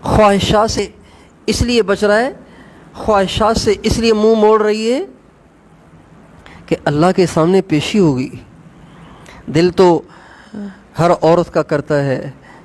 خواہشات سے اس لیے بچ رہا ہے، خواہشات سے اس لیے منہ موڑ رہی ہے کہ اللہ کے سامنے پیشی ہوگی۔ دل تو ہر عورت کا کرتا ہے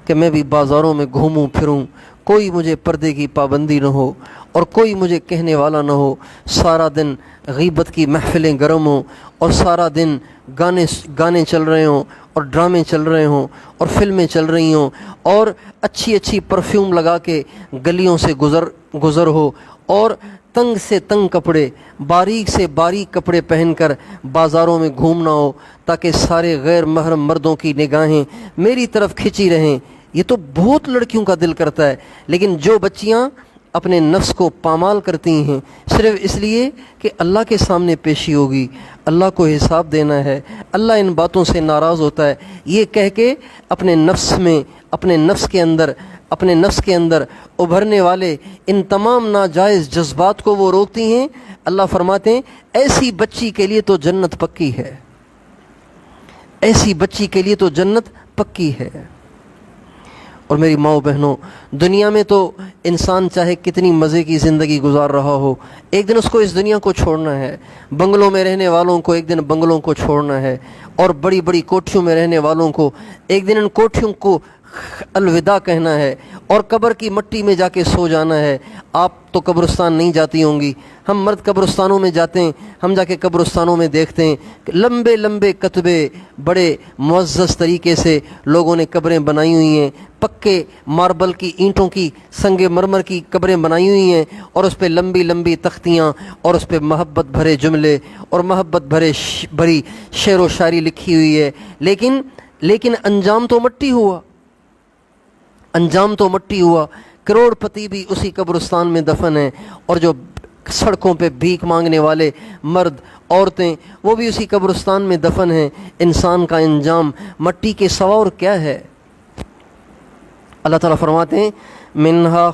کہ میں بھی بازاروں میں گھوموں پھروں، کوئی مجھے پردے کی پابندی نہ ہو اور کوئی مجھے کہنے والا نہ ہو، سارا دن غیبت کی محفلیں گرم ہوں اور سارا دن گانے چل رہے ہوں اور ڈرامے چل رہے ہوں اور فلمیں چل رہی ہوں اور اچھی اچھی پرفیوم لگا کے گلیوں سے گزر ہو اور تنگ سے تنگ کپڑے، باریک سے باریک کپڑے پہن کر بازاروں میں گھومنا ہو تاکہ سارے غیر محرم مردوں کی نگاہیں میری طرف کھنچی رہیں۔ یہ تو بہت لڑکیوں کا دل کرتا ہے، لیکن جو بچیاں اپنے نفس کو پامال کرتی ہیں صرف اس لیے کہ اللہ کے سامنے پیشی ہوگی، اللہ کو حساب دینا ہے، اللہ ان باتوں سے ناراض ہوتا ہے، یہ کہہ کے اپنے نفس کے اندر ابھرنے والے ان تمام ناجائز جذبات کو وہ روکتی ہیں۔ اللہ فرماتے ہیں ایسی بچی کے لیے تو جنت پکی ہے، ایسی بچی کے لیے تو جنت پکی ہے۔ اور میری ماؤں بہنوں، دنیا میں تو انسان چاہے کتنی مزے کی زندگی گزار رہا ہو، ایک دن اس کو اس دنیا کو چھوڑنا ہے۔ بنگلوں میں رہنے والوں کو ایک دن بنگلوں کو چھوڑنا ہے، اور بڑی بڑی کوٹھیوں میں رہنے والوں کو ایک دن ان کوٹھیوں کو الوداع کہنا ہے اور قبر کی مٹی میں جا کے سو جانا ہے۔ آپ تو قبرستان نہیں جاتی ہوں گی، ہم مرد قبرستانوں میں جاتے ہیں، ہم جا کے قبرستانوں میں دیکھتے ہیں کہ لمبے لمبے کتبے بڑے معزز طریقے سے لوگوں نے قبریں بنائی ہوئی ہیں، پکے ماربل کی اینٹوں کی سنگ مرمر کی قبریں بنائی ہوئی ہیں، اور اس پہ لمبی لمبی تختیاں اور اس پہ محبت بھرے جملے اور محبت بھری شعر و شاعری لکھی ہوئی ہے، لیکن انجام تو مٹی ہوا، انجام تو مٹی ہوا۔ کروڑ پتی بھی اسی قبرستان میں دفن ہیں، اور جو سڑکوں پہ بھیک مانگنے والے مرد عورتیں وہ بھی اسی قبرستان میں دفن ہیں۔ انسان کا انجام مٹی کے سوا اور کیا ہے؟ اللہ تعالیٰ فرماتے ہیں منہا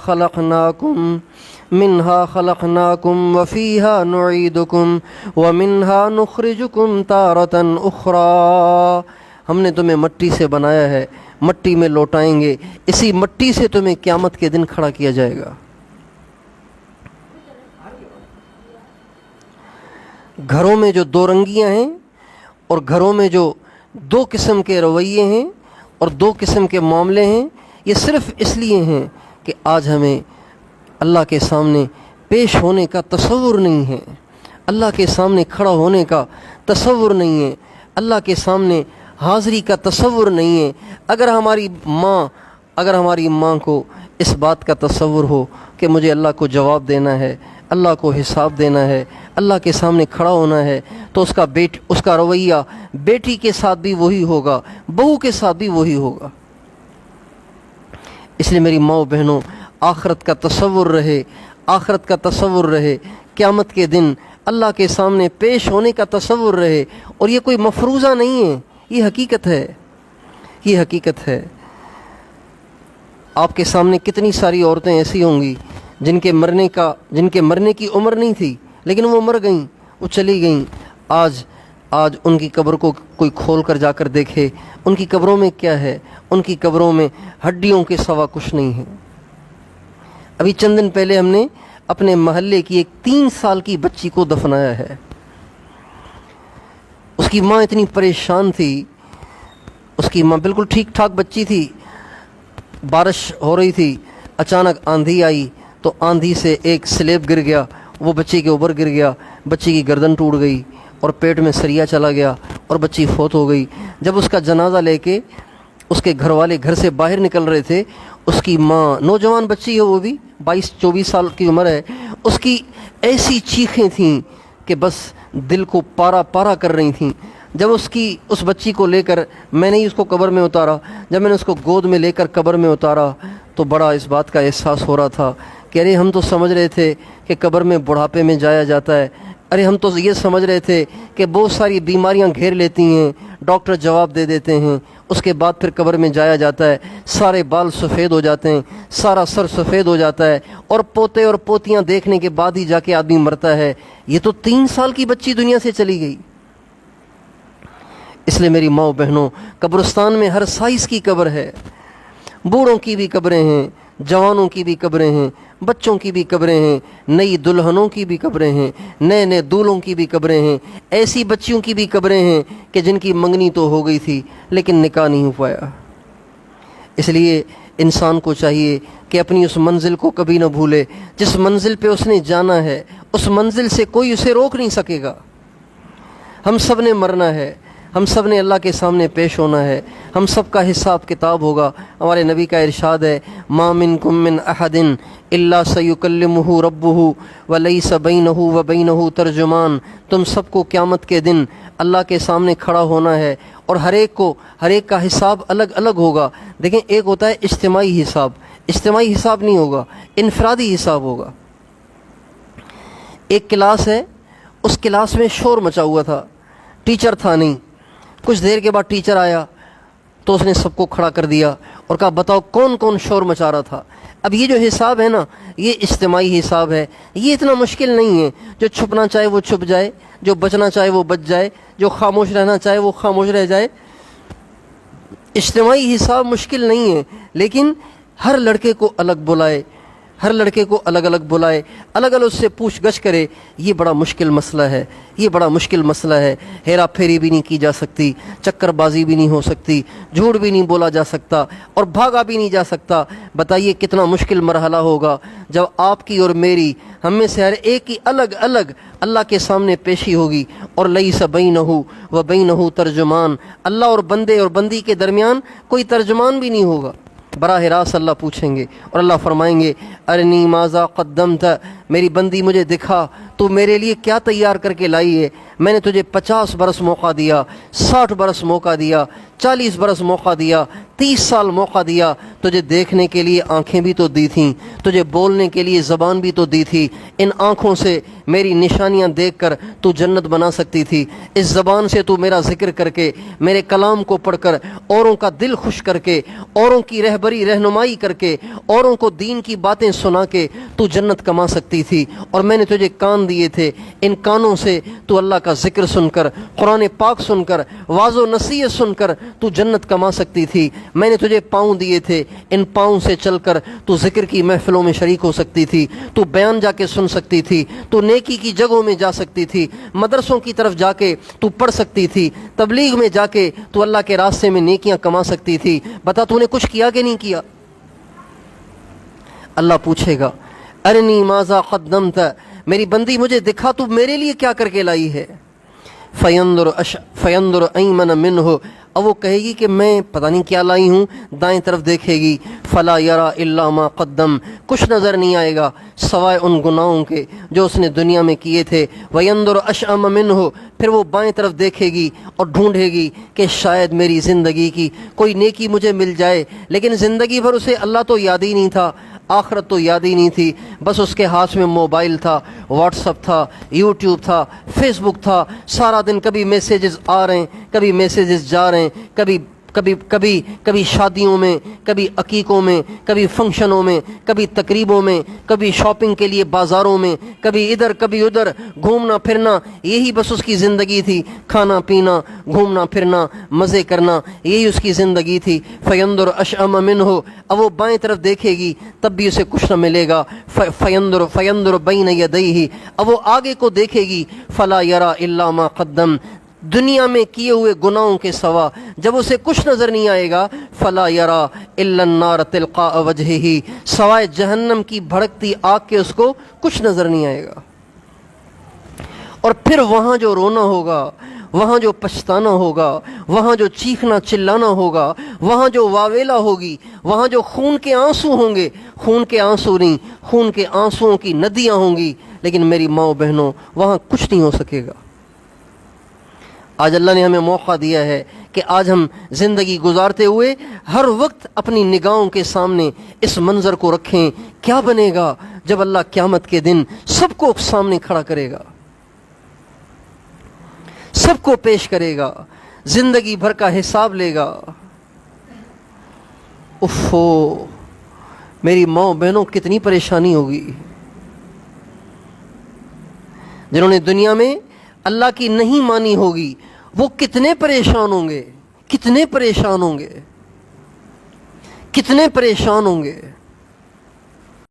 خلقناکم وفیہا نعیدکم ومنہا نخرجکم تارۃ اخری۔ ہم نے تمہیں مٹی سے بنایا ہے، مٹی میں لوٹائیں گے، اسی مٹی سے تمہیں قیامت کے دن کھڑا کیا جائے گا۔ گھروں میں جو دو رنگیاں ہیں اور گھروں میں جو دو قسم کے رویے ہیں اور دو قسم کے معاملے ہیں، یہ صرف اس لیے ہیں کہ آج ہمیں اللہ کے سامنے پیش ہونے کا تصور نہیں ہے، اللہ کے سامنے کھڑا ہونے کا تصور نہیں ہے، اللہ کے سامنے حاضری کا تصور نہیں ہے۔ اگر ہماری ماں کو اس بات کا تصور ہو کہ مجھے اللہ کو جواب دینا ہے، اللہ کو حساب دینا ہے، اللہ کے سامنے کھڑا ہونا ہے، تو اس کا رویہ بیٹی کے ساتھ بھی وہی ہوگا، بہو کے ساتھ بھی وہی ہوگا۔ اس لیے میری ماؤں بہنوں، آخرت کا تصور رہے، آخرت کا تصور رہے، قیامت کے دن اللہ کے سامنے پیش ہونے کا تصور رہے، اور یہ کوئی مفروضہ نہیں ہے، یہ حقیقت ہے، یہ حقیقت ہے۔ آپ کے سامنے کتنی ساری عورتیں ایسی ہوں گی جن کے مرنے کی عمر نہیں تھی، لیکن وہ مر گئیں، وہ چلی گئیں۔ آج ان کی قبر کو کوئی کھول کر جا کر دیکھے، ان کی قبروں میں کیا ہے؟ ان کی قبروں میں ہڈیوں کے سوا کچھ نہیں ہے۔ ابھی چند دن پہلے ہم نے اپنے محلے کی ایک 3 سال کی بچی کو دفنایا ہے۔ اس کی ماں اتنی پریشان تھی، اس کی ماں بالکل ٹھیک ٹھاک بچی تھی، بارش ہو رہی تھی، اچانک آندھی آئی تو آندھی سے ایک سلیب گر گیا، وہ بچی کے اوپر گر گیا، بچی کی گردن ٹوٹ گئی اور پیٹ میں سریا چلا گیا اور بچی فوت ہو گئی۔ جب اس کا جنازہ لے کے اس کے گھر والے گھر سے باہر نکل رہے تھے، اس کی ماں، نوجوان بچی ہے، وہ بھی 22-24 سال کی عمر ہے، اس کی ایسی چیخیں تھیں کہ بس دل کو پارا پارا کر رہی تھیں۔ جب اس بچی کو لے کر میں نے اس کو قبر میں اتارا، جب میں نے اس کو گود میں لے کر قبر میں اتارا تو بڑا اس بات کا احساس ہو رہا تھا کہ ارے ہم تو سمجھ رہے تھے کہ قبر میں بڑھاپے میں جایا جاتا ہے، ارے ہم تو یہ سمجھ رہے تھے کہ بہت ساری بیماریاں گھیر لیتی ہیں، ڈاکٹر جواب دے دیتے ہیں، اس کے بعد پھر قبر میں جایا جاتا ہے، سارے بال سفید ہو جاتے ہیں، سارا سر سفید ہو جاتا ہے، اور پوتے اور پوتیاں دیکھنے کے بعد ہی جا کے آدمی مرتا ہے۔ یہ تو 3 سال کی بچی دنیا سے چلی گئی۔ اس لیے میری ماؤں بہنوں، قبرستان میں ہر سائز کی قبر ہے، بوڑھوں کی بھی قبریں ہیں، جوانوں کی بھی قبریں ہیں، بچوں کی بھی قبریں ہیں، نئی دلہنوں کی بھی قبریں ہیں، نئے نئے دولہوں کی بھی قبریں ہیں، ایسی بچیوں کی بھی قبریں ہیں کہ جن کی منگنی تو ہو گئی تھی لیکن نکاح نہیں ہو پایا۔ اس لیے انسان کو چاہیے کہ اپنی اس منزل کو کبھی نہ بھولے، جس منزل پہ اس نے جانا ہے اس منزل سے کوئی اسے روک نہیں سکے گا۔ ہم سب نے مرنا ہے، ہم سب نے اللہ کے سامنے پیش ہونا ہے، ہم سب کا حساب کتاب ہوگا۔ ہمارے نبی کا ارشاد ہے، ما منکم من احد الا سیکلمہ ربہ ولیس بینہ وبینہ ترجمان۔ تم سب کو قیامت کے دن اللہ کے سامنے کھڑا ہونا ہے اور ہر ایک کا حساب الگ الگ ہوگا۔ دیکھیں، ایک ہوتا ہے اجتماعی حساب، اجتماعی حساب نہیں ہوگا، انفرادی حساب ہوگا۔ ایک کلاس ہے، اس کلاس میں شور مچا ہوا تھا، ٹیچر تھا نہیں۔ کچھ دیر کے بعد ٹیچر آیا تو اس نے سب کو کھڑا کر دیا اور کہا بتاؤ کون کون شور مچا رہا تھا۔ اب یہ جو حساب ہے نا، یہ اجتماعی حساب ہے، یہ اتنا مشکل نہیں ہے۔ جو چھپنا چاہے وہ چھپ جائے، جو بچنا چاہے وہ بچ جائے، جو خاموش رہنا چاہے وہ خاموش رہ جائے۔ اجتماعی حساب مشکل نہیں ہے، لیکن ہر لڑکے کو الگ بلائے، ہر لڑکے کو الگ الگ بلائے، الگ الگ اس سے پوچھ گچھ کرے، یہ بڑا مشکل مسئلہ ہے، یہ بڑا مشکل مسئلہ ہے۔ ہیرا پھیری بھی نہیں کی جا سکتی، چکر بازی بھی نہیں ہو سکتی، جھوٹ بھی نہیں بولا جا سکتا اور بھاگا بھی نہیں جا سکتا۔ بتائیے کتنا مشکل مرحلہ ہوگا جب آپ کی اور میری، ہم میں سے ہر ایک کی الگ الگ اللہ کے سامنے پیشی ہوگی، اور لیس بینہ و بینہ ترجمان، اللہ اور بندے اور بندی کے درمیان کوئی ترجمان بھی نہیں ہوگا۔ براہ راست اللہ پوچھیں گے اور اللہ فرمائیں گے، ارنی ماذا قدمت، میری بندی مجھے دکھا تو میرے لیے کیا تیار کر کے لائی ہے۔ میں نے تجھے 50 برس موقع دیا، 60 برس موقع دیا، 40 برس موقع دیا، 30 سال موقع دیا۔ تجھے دیکھنے کے لیے آنکھیں بھی تو دی تھیں، تجھے بولنے کے لیے زبان بھی تو دی تھی۔ ان آنکھوں سے میری نشانیاں دیکھ کر تو جنت بنا سکتی تھی، اس زبان سے تو میرا ذکر کر کے، میرے کلام کو پڑھ کر اوروں کا دل خوش کر کے، اوروں کی رہبری رہنمائی کر کے، اوروں کو دین کی باتیں سنا کے تو جنت کما سکتی تھی۔ اور میں نے تجھے کان دیے تھے، ان کانوں سے تو اللہ کا ذکر سن کر، قرآن پاک سن کر، واعظ و نصیحت سن کر تو جنت کما سکتی تھی۔ میں نے تجھے پاؤں دیے تھے، ان پاؤں سے چل کر تو ذکر کی محفلوں میں شریک ہو سکتی تھی، تو بیان جا کے سن سکتی تھی، تو نیکی کی جگہوں میں جا سکتی تھی، مدرسوں کی طرف جا کے تو پڑھ سکتی تھی، تبلیغ میں جا کے تو اللہ کے راستے میں نیکیاں کما سکتی تھی۔ بتا تو نے کچھ کیا کہ نہیں کیا؟ اللہ پوچھے گا، ارنی ماذا قدمت، میری بندی مجھے دکھا تو میرے لیے کیا کر کے لائی ہے۔ فینظر ایمن منہ، اب وہ کہے گی کہ میں پتہ نہیں کیا لائی ہوں، دائیں طرف دیکھے گی، فلا یرا الا ما قدم، کچھ نظر نہیں آئے گا سوائے ان گناہوں کے جو اس نے دنیا میں کیے تھے۔ وینظر اشأم منہ، پھر وہ بائیں طرف دیکھے گی اور ڈھونڈے گی کہ شاید میری زندگی کی کوئی نیکی مجھے مل جائے، لیکن زندگی بھر اسے اللہ تو یاد ہی نہیں تھا، آخرت تو یاد ہی نہیں تھی، بس اس کے ہاتھ میں موبائل تھا، واٹس ایپ تھا، یوٹیوب تھا، فیس بک تھا، سارا دن کبھی میسیجز آ رہے ہیں، کبھی میسیجز جا رہے ہیں، کبھی شادیوں میں، کبھی عقیقوں میں، کبھی فنکشنوں میں، کبھی تقریبوں میں، کبھی شاپنگ کے لیے بازاروں میں، کبھی ادھر کبھی ادھر گھومنا پھرنا، یہی بس اس کی زندگی تھی، کھانا پینا، گھومنا پھرنا، مزے کرنا، یہی اس کی زندگی تھی۔ فینظر اشأم منہ، اب وہ بائیں طرف دیکھے گی تب بھی اسے کچھ نہ ملے گا۔ فینظر بین یدیہ، اب وہ آگے کو دیکھے گی، فلا یرا الا ما قدم، دنیا میں کیے ہوئے گناہوں کے سوا جب اسے کچھ نظر نہیں آئے گا، فلا یرا الا النار تلقاء وجہہ، سوائے جہنم کی بھڑکتی آگ کے اس کو کچھ نظر نہیں آئے گا۔ اور پھر وہاں جو رونا ہوگا، وہاں جو پچھتانا ہوگا، وہاں جو چیخنا چلانا ہوگا، وہاں جو واویلا ہوگی، وہاں جو خون کے آنسو ہوں گے، خون کے آنسو نہیں، خون کے آنسوؤں کی ندیاں ہوں گی، لیکن میری ماؤں بہنوں وہاں کچھ نہیں ہو سکے گا۔ آج اللہ نے ہمیں موقع دیا ہے کہ آج ہم زندگی گزارتے ہوئے ہر وقت اپنی نگاہوں کے سامنے اس منظر کو رکھیں، کیا بنے گا جب اللہ قیامت کے دن سب کو سامنے کھڑا کرے گا، سب کو پیش کرے گا، زندگی بھر کا حساب لے گا۔ اوفو، میری ماں بہنوں کتنی پریشانی ہوگی۔ جنہوں نے دنیا میں اللہ کی نہیں مانی ہوگی وہ کتنے پریشان ہوں گے، کتنے پریشان ہوں گے، کتنے پریشان ہوں گے۔